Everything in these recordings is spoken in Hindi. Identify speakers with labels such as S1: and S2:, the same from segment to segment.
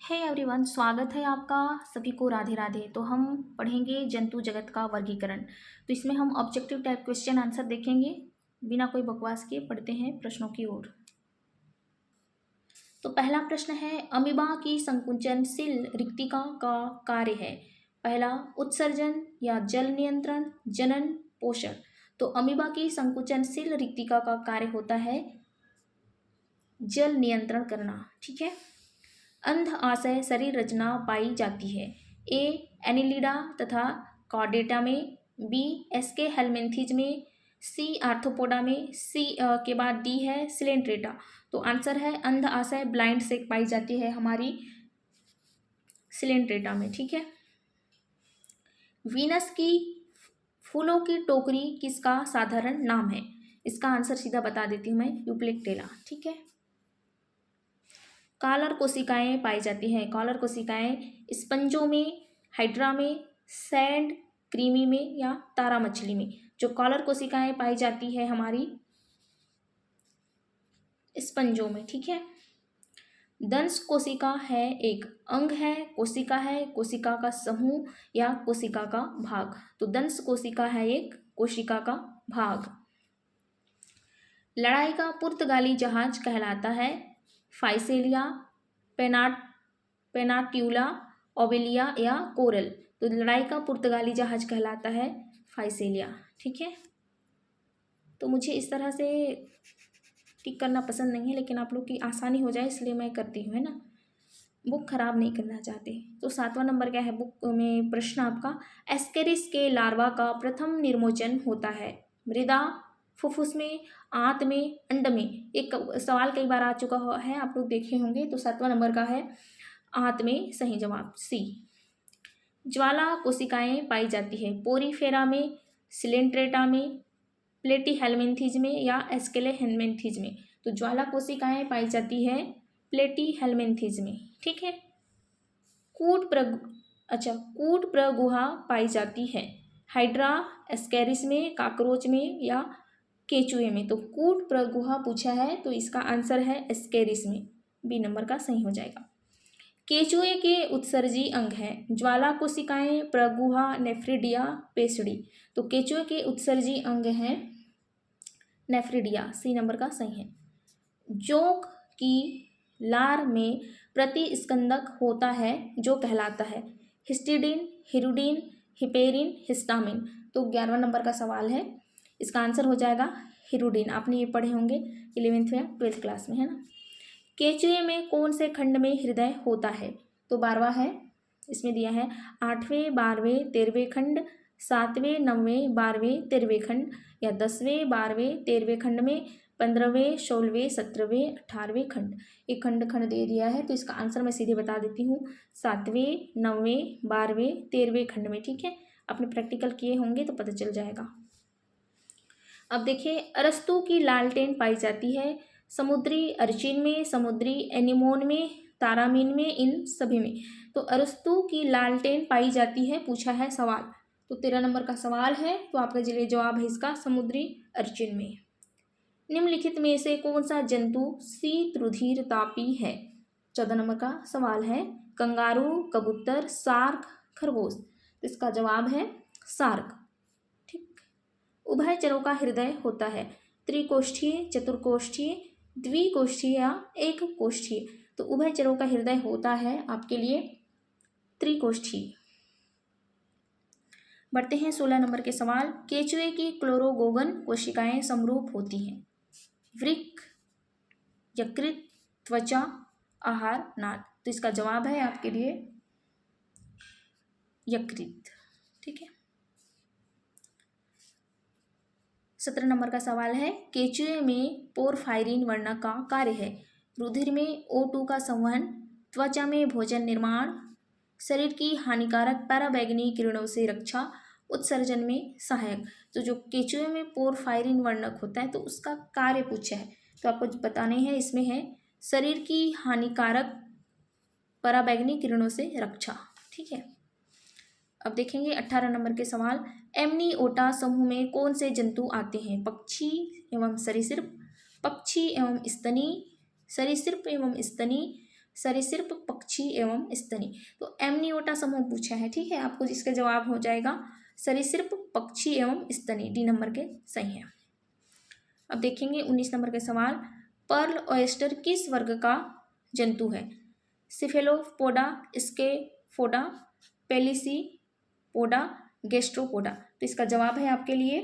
S1: हे एवरीवन, स्वागत है आपका सभी को। राधे राधे। तो हम पढ़ेंगे जंतु जगत का वर्गीकरण। तो इसमें हम ऑब्जेक्टिव टाइप क्वेश्चन आंसर देखेंगे। बिना कोई बकवास के पढ़ते हैं प्रश्नों की ओर। तो पहला प्रश्न है, अमीबा की संकुचनशील रिक्तिका का कार्य है। पहला, उत्सर्जन या जल नियंत्रण, जनन, पोषण। तो अमीबा की संकुचनशील रिक्तिका का कार्य होता है जल नियंत्रण करना। ठीक है। अंध आशय शरीर रचना पाई जाती है। ए एनिलिडा तथा कॉर्डेटा में, बी एसके हेलमिंथीज में, सी आर्थ्रोपोडा में, सी के बाद डी है सिलेंट्रेटा। तो आंसर है अंध आशय ब्लाइंड से पाई जाती है हमारी सिलेंट्रेटा में। ठीक है। वीनस की फूलों की टोकरी किसका साधारण नाम है? इसका आंसर सीधा बता देती हूँ मैं, यूप्लेक्टेला। ठीक है। कॉलर कोशिकाएं पाई जाती हैं। कॉलर कोशिकाएं स्पंजों में, हाइड्रा में, सैंड क्रीमी में या तारा मछली में। जो कॉलर कोशिकाएं पाई जाती है हमारी स्पंजों में। ठीक है। दंश कोशिका है एक अंग है, कोशिका है, कोशिका का समूह या कोशिका का भाग। तो दंश कोशिका है एक कोशिका का भाग। लड़ाई का पुर्तगाली जहाज कहलाता है फाइसेलिया, पेनाट्यूला, ओबेलिया या कोरल। तो लड़ाई का पुर्तगाली जहाज कहलाता है फाइसेलिया। ठीक है। तो मुझे इस तरह से टिक करना पसंद नहीं है, लेकिन आप लोग की आसानी हो जाए इसलिए मैं करती हूँ, है ना। बुक खराब नहीं करना चाहते। तो 7वां नंबर क्या है बुक में प्रश्न आपका, एस्केरिस के लार्वा का प्रथम निर्मोचन होता है। मृदा, फुफ्फुस में, आंत में, अंड में। एक सवाल कई बार आ चुका है, आप लोग देखे होंगे। तो 7वां नंबर का है आंत में, सही जवाब सी। ज्वाला कोशिकाएं पाई जाती है पोरीफेरा में, सिलेंट्रेटा में, प्लेटीहेल्मिन्थीज में या एस्केलेहेल्मिन्थीज में। तो ज्वाला कोशिकाएं पाई जाती है प्लेटीहेल्मिन्थीज में। ठीक है। कूट प्रगुहा पाई जाती है हाइड्रा, एस्केरिस में, काकरोच में या केचुए में। तो कूट प्रगुहा पूछा है तो इसका आंसर है एस्केरिस में, बी नंबर का सही हो जाएगा। केचुए के उत्सर्जी अंग हैं ज्वाला कोशिकाएं, प्रगुहा, नेफ्रिडिया, पेसड़ी। तो केचुए के उत्सर्जी अंग हैं नेफ्रिडिया, सी नंबर का सही है। जोंक की लार में प्रतिस्कंदक होता है जो कहलाता है हिस्टिडीन, हिरुडीन, हिपेरिन, हिस्टामिन। तो 11वां नंबर का सवाल है, इसका आंसर हो जाएगा हिरुडीन। आपने ये पढ़े होंगे 11th या 12th क्लास में, है ना। केचुए में कौन से खंड में हृदय होता है? तो 12वां है, इसमें दिया है 8वें, 12वें, 13वें खंड, 7वें, 9वें, 12वें, 13वें खंड या 10वें, 12वें, 13वें खंड में, 15वें, 16वें, 17वें, 18वें खंड। एक खंड दे दिया है तो इसका आंसर मैं सीधे बता देती हूँ, 7वें, 9वें, 12वें, 13वें खंड में। ठीक है। आपने प्रैक्टिकल किए होंगे तो पता चल जाएगा। अब देखिए, अरस्तु की लालटेन पाई जाती है समुद्री अर्चिन में, समुद्री एनीमोन में, तारामीन में, इन सभी में। तो अरस्तु की लालटेन पाई जाती है, पूछा है सवाल। तो 13 नंबर का सवाल है, तो आपका जवाब है इसका समुद्री अर्चिन में। निम्नलिखित में से कौन सा जंतु शीत रुधिर तापी है? 14 नंबर का सवाल है, कंगारू, कबूतर, शार्क, खरगोश। तो इसका जवाब है शार्क। ठीक। उभयचरों का हृदय होता है त्रिकोष्ठीय, चतुर्कोष्ठीय, द्विकोष्ठीय या एक कोष्ठीय। तो उभयचरों का हृदय होता है आपके लिए त्रिकोष्ठीय। बढ़ते हैं 16 नंबर के सवाल, केचुए की क्लोरोगोगन कोशिकाएं समरूप होती हैं वृक्क, यकृत, त्वचा, आहार, नाद। तो इसका जवाब है आपके लिए यकृत। ठीक है। 17 नंबर का सवाल है, केचुए में पोरफायरिन वर्णक का कार्य है रुधिर में O2 का संवहन, त्वचा में भोजन निर्माण, शरीर की हानिकारक पराबैंगनी किरणों से रक्षा, उत्सर्जन में सहायक। तो जो केचुए में पोरफायरिन वर्णक होता है तो उसका कार्य पूछा है, तो आपको बताने हैं। इसमें है शरीर की हानिकारक पराबैंगनी किरणों से रक्षा। ठीक है। अब देखेंगे 18 नंबर के सवाल, एमनीओटा समूह में कौन से जंतु आते हैं? पक्षी एवं सरीसृप, पक्षी एवं स्तनी, सरीसृप एवं स्तनी, सरीसृप, पक्षी एवं स्तनी। तो एमनियोटा समूह पूछा है, ठीक है। आपको जिसका जवाब हो जाएगा सरीसृप, पक्षी एवं स्तनी, डी नंबर के सही है। अब देखेंगे 19 नंबर के सवाल। पर्ल ऑयस्टर किस वर्ग का जंतु है? Cephalopoda, Scaphopoda, Pelecypoda, Gastropoda. तो इसका जवाब है आपके लिए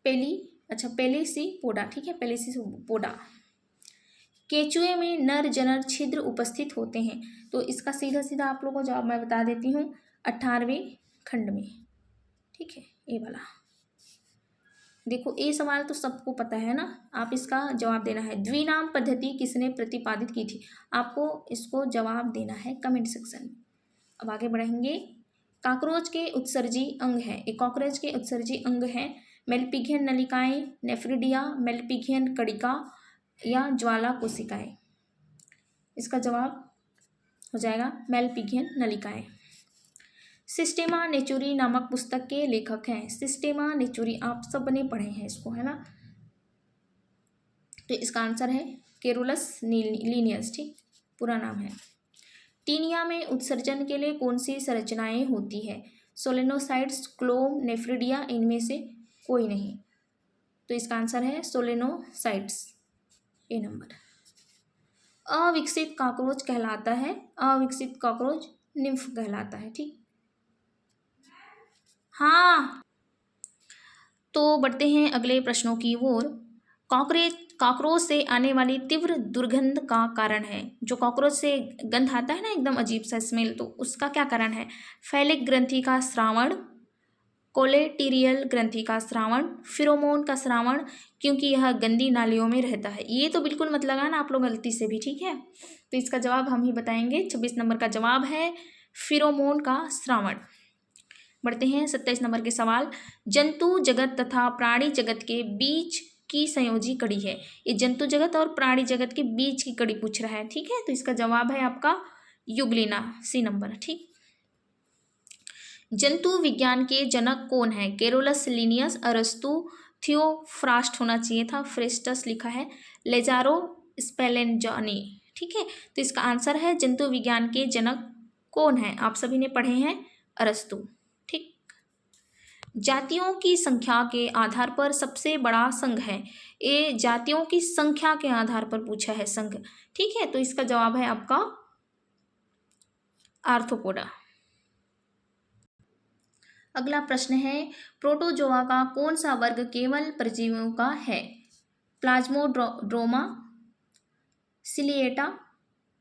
S1: पेलिसीपोडा, ठीक है, पेलिसीपोडा। केचुए में नर जनर छिद्र उपस्थित होते हैं। तो इसका सीधा सीधा आप लोगों को जवाब मैं बता देती हूँ, 18वें खंड में, ठीक है, ये वाला। देखो ये सवाल तो सबको पता है ना, आप इसका जवाब देना है। द्विनाम पद्धति किसने प्रतिपादित की थी? आपको इसको जवाब देना है कमेंट सेक्शन में। अब आगे बढ़ेंगे। कॉकरोच के उत्सर्जी अंग है, एक कॉकरोच के उत्सर्जी अंग है मेलपिघियन नलिकाएं, नेफ्रिडिया, मेलपिघियन कणिका या ज्वाला कोशिकाएं। इसका जवाब हो जाएगा मेलपिघियन नलिकाएं। सिस्टेमा नेचुरी नामक पुस्तक के लेखक हैं। सिस्टेमा नेचुरी आप सब ने पढ़े हैं इसको, है ना। तो इसका आंसर है केरोलस लीनियस, ठीक, पूरा नाम है। टीनिया में उत्सर्जन के लिए कौन सी संरचनाएं होती है? सोलेनोसाइट्स, क्लोम, नेफ्रिडिया, इनमें से कोई नहीं। तो इसका आंसर है सोलेनोसाइट्स, ए नंबर। अविकसित कॉकरोच कहलाता है, अविकसित कॉकरोच निम्फ कहलाता है, ठीक। हाँ, तो बढ़ते हैं अगले प्रश्नों की ओर। कॉकरोच से आने वाली तीव्र दुर्गंध का कारण है, जो कॉकरोच से गंध आता है ना एकदम अजीब सा स्मेल, तो उसका क्या कारण है? फैलिक ग्रंथि का स्रावण, कोलेटीरियल ग्रंथि का स्रावण, फिरोमोन का स्रावण, क्योंकि यह गंदी नालियों में रहता है। ये तो बिल्कुल मत लगाना आप लोग गलती से भी, ठीक है। तो इसका जवाब हम ही बताएंगे। 26 नंबर का जवाब है फिरोमोन का स्रावण। बढ़ते हैं 27 नंबर के सवाल। जंतु जगत तथा प्राणी जगत के बीच की संयोजी कड़ी है। ये जंतु जगत और प्राणी जगत के बीच की कड़ी पूछ रहा है, ठीक है। तो इसका जवाब है आपका युग्लिना, सी नंबर, ठीक। जंतु विज्ञान के जनक कौन है? केरोलस लीनियस, अरस्तु, थियोफ्रास्ट होना चाहिए था, फ्रेस्टस लिखा है, लेजारो स्पेलेंजानी, ठीक है। तो इसका आंसर है जंतु विज्ञान के जनक कौन है? आप सभी ने पढ़े हैं अरस्तु, ठीक। जातियों की संख्या के आधार पर सबसे बड़ा संघ है। ये जातियों की संख्या के आधार पर पूछा है संघ, ठीक है। तो इसका जवाब है आपका आर्थ्रोपोडा। अगला प्रश्न है, प्रोटोजोआ का कौन सा वर्ग केवल परजीवियों का है? प्लाज्मोड्रोमा, सिलिएटा,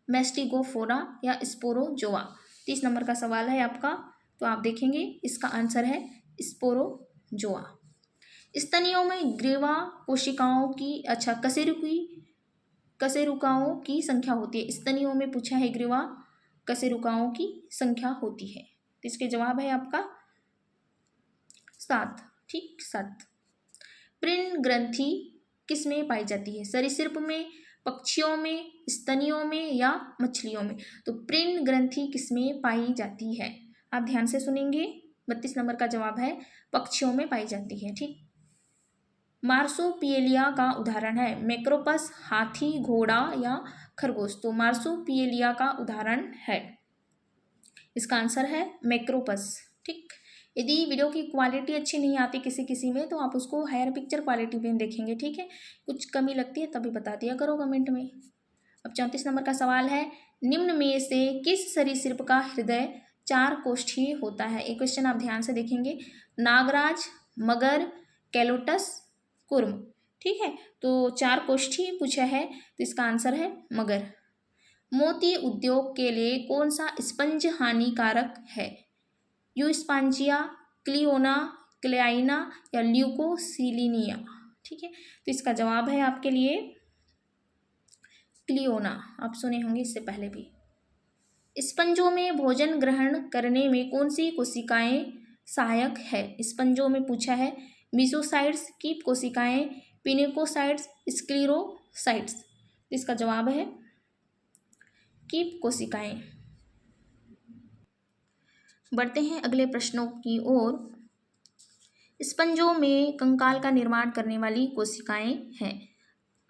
S1: मेस्टिगोफोरा या स्पोरोजोआ। 30 नंबर का सवाल है आपका, तो आप देखेंगे इसका आंसर है स्पोरोजोआ। स्तनियों में ग्रीवा कोशिकाओं की कशेरुकाओं की संख्या होती है। स्तनियों में पूछा है ग्रीवा कशेरुकाओं की संख्या होती है। तो इसके जवाब है आपका 7, ठीक, 7। प्रीण ग्रंथि किस में पाई जाती है? सरीसृप में, पक्षियों में, स्तनियों में या मछलियों में? तो प्रीण ग्रंथि किस में पाई जाती है? आप ध्यान से सुनेंगे। 32 नंबर का जवाब है पक्षियों में पाई जाती है, ठीक। मार्सुपिएलिया का उदाहरण है मैक्रोपस, हाथी, घोड़ा या खरगोश। तो मार्सुपिएलिया का उदाहरण है, इसका आंसर है मैक्रोपस, ठीक। यदि वीडियो की क्वालिटी अच्छी नहीं आती किसी किसी में, तो आप उसको हायर पिक्चर क्वालिटी में देखेंगे, ठीक है। कुछ कमी लगती है तभी बता दिया करो कमेंट में। अब 34 नंबर का सवाल है, निम्न में से किस सरीसृप का हृदय 4 कोष्ठीय होता है? एक क्वेश्चन आप ध्यान से देखेंगे। नागराज, मगर, कैलोटस, कुर्म, ठीक है। तो 4 कोष्ठीय पूछा है, तो इसका आंसर है मगर। मोती उद्योग के लिए कौन सा स्पंज हानिकारक है? यूस्पांजिया, क्लियोना, क्लेआइना या ल्यूकोसिलिनिया, ठीक है। तो इसका जवाब है आपके लिए क्लियोना, आप सुने होंगे इससे पहले भी। स्पंजों में भोजन ग्रहण करने में कौन सी कोशिकाएं सहायक है? स्पंजों में पूछा है मीसोसाइट्स, कीप कोशिकाएं, पिनेकोसाइट्स, स्क्लेरोसाइट्स। इसका जवाब है कीप कोशिकाएं। बढ़ते हैं अगले प्रश्नों की ओर। स्पंजों में कंकाल का निर्माण करने वाली कोशिकाएं हैं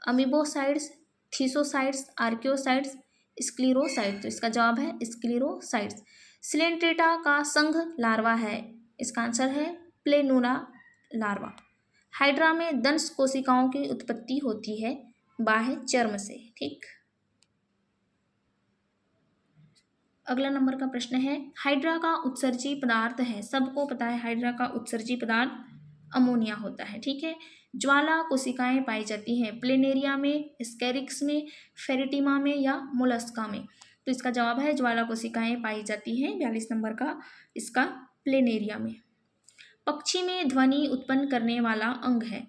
S1: अमीबोसाइट्स, थीसोसाइट्स, आर्कियोसाइट्स स्क्लीरोसाइट, तो इसका जवाब है स्क्लीरोसाइट्स। सिलेंट्रेटा का संघ लार्वा है, इसका आंसर है प्लेनुरा लार्वा। हाइड्रा में दंश कोशिकाओं की उत्पत्ति होती है बाह्य चर्म से। ठीक, अगला नंबर का प्रश्न है, हाइड्रा का उत्सर्जी पदार्थ है, सबको पता है हाइड्रा का उत्सर्जी पदार्थ अमोनिया होता है। ठीक है, ज्वाला कोशिकाएं पाई जाती हैं प्लेनेरिया में, स्केरिक्स में, फेरिटिमा में या मोलस्का में, तो इसका जवाब है ज्वाला कोशिकाएं पाई जाती हैं 42 नंबर का इसका प्लेनेरिया में। पक्षी में ध्वनि उत्पन्न करने वाला अंग है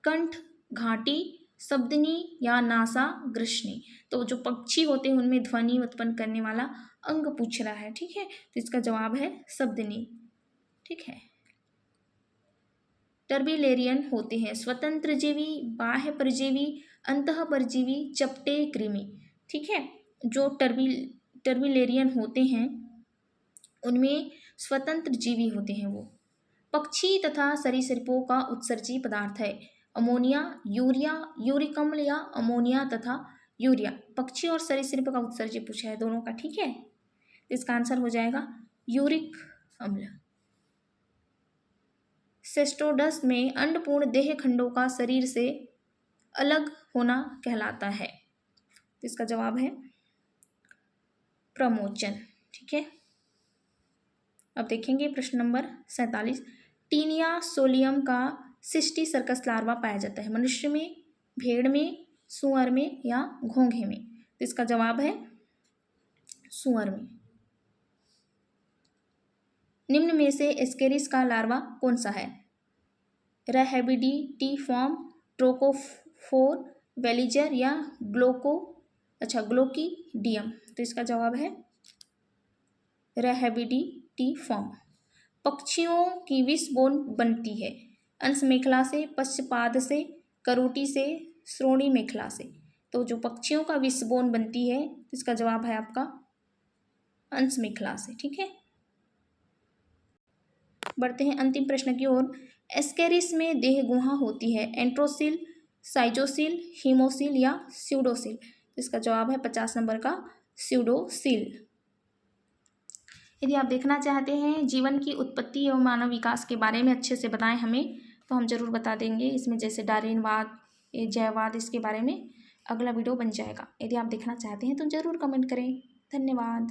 S1: कंठ, घाटी, शब्दनी या नासा ग्रसनी, तो जो पक्षी होते हैं उनमें ध्वनि उत्पन्न करने वाला अंग पूछ रहा है। ठीक है, तो इसका जवाब है शब्दनी। ठीक है, टर्बिलेरियन होते हैं स्वतंत्र जीवी, बाह्य परजीवी, अंतः परजीवी, चपटे कृमि। ठीक है, जो टर्बिलेरियन होते हैं उनमें स्वतंत्र जीवी होते हैं वो। पक्षी तथा सरीसृपों का उत्सर्जी पदार्थ है अमोनिया, यूरिया, यूरिक अम्ल या अमोनिया तथा यूरिया। पक्षी और सरीसृप का उत्सर्जी पूछा है दोनों का। ठीक है, इसका आंसर हो जाएगा यूरिक अम्ल। सेस्टोडस में अंडपूर्ण देह खंडों का शरीर से अलग होना कहलाता है, तो इसका जवाब है प्रमोचन। ठीक है, अब देखेंगे प्रश्न नंबर 47। टीनिया सोलियम का सिस्टी सर्कस लार्वा पाया जाता है मनुष्य में, भेड़ में, सुअर में या घोंघे में, तो इसका जवाब है सुअर में। निम्न में से एस्केरिस का लार्वा कौन सा है? रैबिडिटिफॉर्म, ट्रोकोफोर, वेलिजर या ग्लोकीडियम, तो इसका जवाब है रैबिडिटिफॉर्म। पक्षियों की विषबोन बनती है अंश मेखला से, पश्चपाद से, करोटी से, श्रोणी मेखला से, तो जो पक्षियों का विषबोन बनती है इसका जवाब है आपका अंश मेखला से। ठीक है, बढ़ते हैं अंतिम प्रश्न की ओर। एस्केरिस में देह गुहा होती है एंट्रोसिल, साइजोसिल, हीमोसिल या स्यूडोसिल, इसका जवाब है 50 नंबर का स्यूडोसिल। यदि आप देखना चाहते हैं जीवन की उत्पत्ति एवं मानव विकास के बारे में अच्छे से बताएं हमें, तो हम जरूर बता देंगे इसमें, जैसे डार्विनवाद, जैववाद, इसके बारे में अगला वीडियो बन जाएगा। यदि आप देखना चाहते हैं तो ज़रूर कमेंट करें। धन्यवाद।